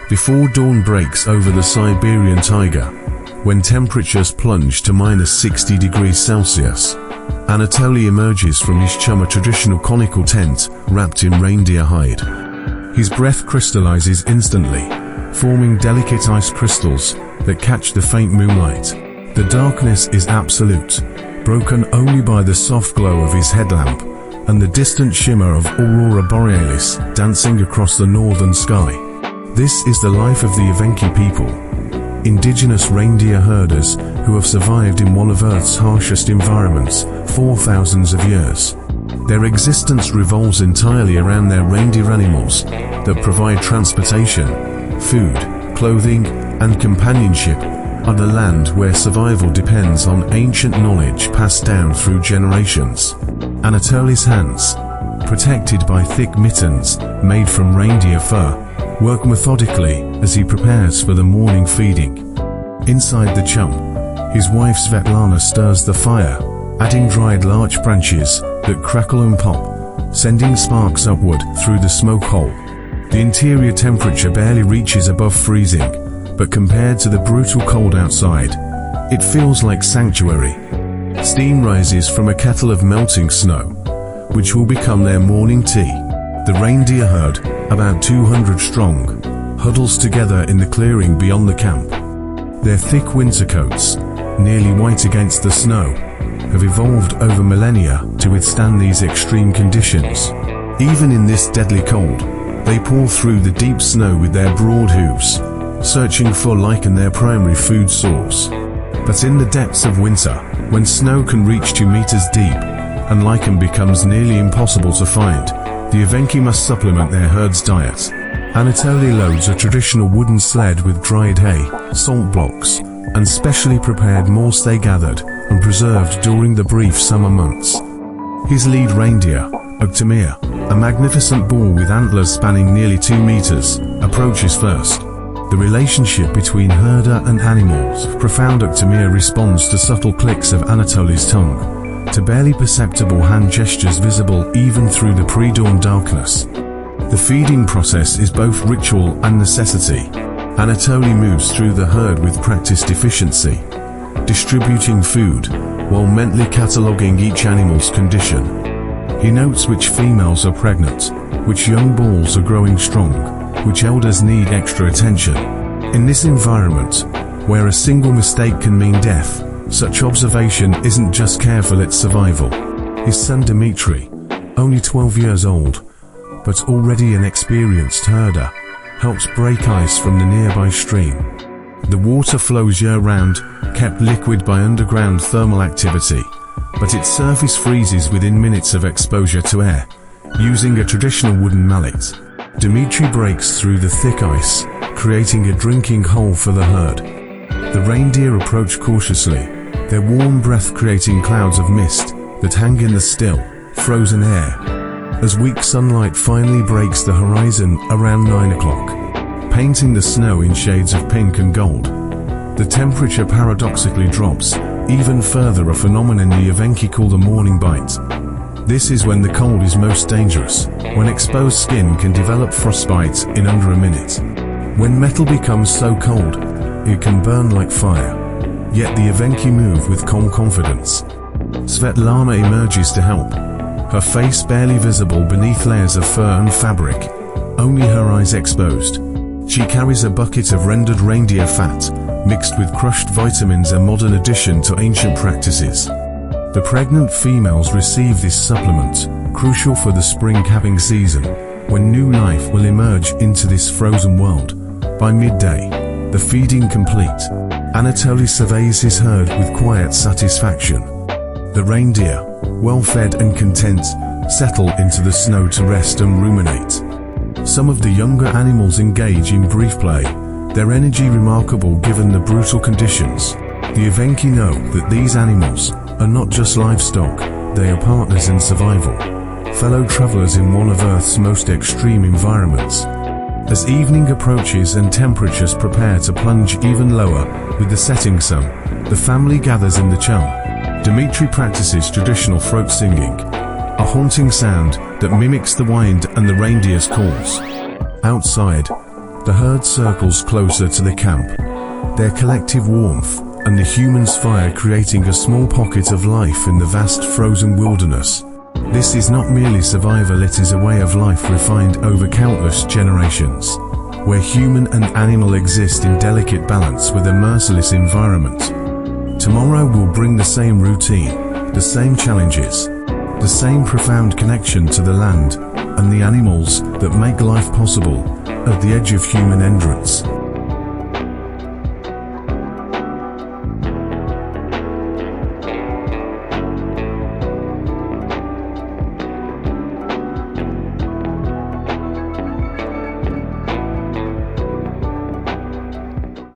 Before dawn breaks over the Siberian taiga, when temperatures plunge to -60 degrees Celsius, Anatoly emerges from his chum, a traditional conical tent wrapped in reindeer hide. His breath crystallizes instantly, forming delicate ice crystals that catch the faint moonlight. The darkness is absolute, broken only by the soft glow of his headlamp and the distant shimmer of Aurora Borealis dancing across the northern sky. This is the life of the Evenki people, indigenous reindeer herders who have survived in one of Earth's harshest environments for thousands of years. Their existence revolves entirely around their reindeer animals that provide transportation, food, clothing, and companionship on a land where survival depends on ancient knowledge passed down through generations. Anatoly's hands, protected by thick mittens made from reindeer fur, work methodically as he prepares for the morning feeding. Inside the chum, his wife Svetlana stirs the fire, adding dried larch branches that crackle and pop, sending sparks upward through the smoke hole. The interior temperature barely reaches above freezing, but compared to the brutal cold outside, it feels like sanctuary. Steam rises from a kettle of melting snow, which will become their morning tea. The reindeer herd, about 200 strong, huddles together in the clearing beyond the camp. Their thick winter coats, nearly white against the snow, have evolved over millennia to withstand these extreme conditions. Even in this deadly cold, they paw through the deep snow with their broad hooves, searching for lichen, their primary food source. But in the depths of winter, when snow can reach 2 meters deep and lichen becomes nearly impossible to find, the Evenki must supplement their herd's diet. Anatoly loads a traditional wooden sled with dried hay, salt blocks, and specially prepared morse they gathered and preserved during the brief summer months. His lead reindeer, Uktamir, a magnificent bull with antlers spanning nearly 2 meters, approaches first. The relationship between herder and animals, profound. Uktamir responds to subtle clicks of Anatoly's tongue, to barely perceptible hand gestures visible even through the pre-dawn darkness. The feeding process is both ritual and necessity. Anatoly moves through the herd with practiced efficiency, distributing food while mentally cataloging each animal's condition. He notes which females are pregnant, which young bulls are growing strong, which elders need extra attention. In this environment, where a single mistake can mean death, such observation isn't just careful, it's survival. His son Dmitry, only 12 years old, but already an experienced herder, helps break ice from the nearby stream. The water flows year-round, kept liquid by underground thermal activity, but its surface freezes within minutes of exposure to air. Using a traditional wooden mallet, Dmitry breaks through the thick ice, creating a drinking hole for the herd. The reindeer approach cautiously, their warm breath creating clouds of mist that hang in the still, frozen air. As weak sunlight finally breaks the horizon around 9 o'clock, painting the snow in shades of pink and gold, the temperature paradoxically drops even further, a phenomenon the Evenki call the morning bite. This is when the cold is most dangerous, when exposed skin can develop frostbite in under a minute. When metal becomes so cold, it can burn like fire. Yet the Evenki move with calm confidence. Svetlana emerges to help, her face barely visible beneath layers of fur and fabric, only her eyes exposed. She carries a bucket of rendered reindeer fat, mixed with crushed vitamins, a modern addition to ancient practices. The pregnant females receive this supplement, crucial for the spring calving season, when new life will emerge into this frozen world. By midday, the feeding complete, Anatoly surveys his herd with quiet satisfaction. The reindeer, well fed and content, settle into the snow to rest and ruminate. Some of the younger animals engage in brief play, their energy remarkable given the brutal conditions. The Evenki know that these animals are not just livestock, they are partners in survival, fellow travelers in one of Earth's most extreme environments. As evening approaches and temperatures prepare to plunge even lower with the setting sun, the family gathers in the chum. Dmitry practices traditional throat singing, a haunting sound that mimics the wind and the reindeer's calls. Outside, The herd circles closer to the camp, their collective warmth and the humans' fire creating a small pocket of life in the vast frozen wilderness. This is not merely survival, it is a way of life refined over countless generations, where human and animal exist in delicate balance with a merciless environment. Tomorrow will bring the same routine, the same challenges, the same profound connection to the land and the animals that make life possible at the edge of human endurance.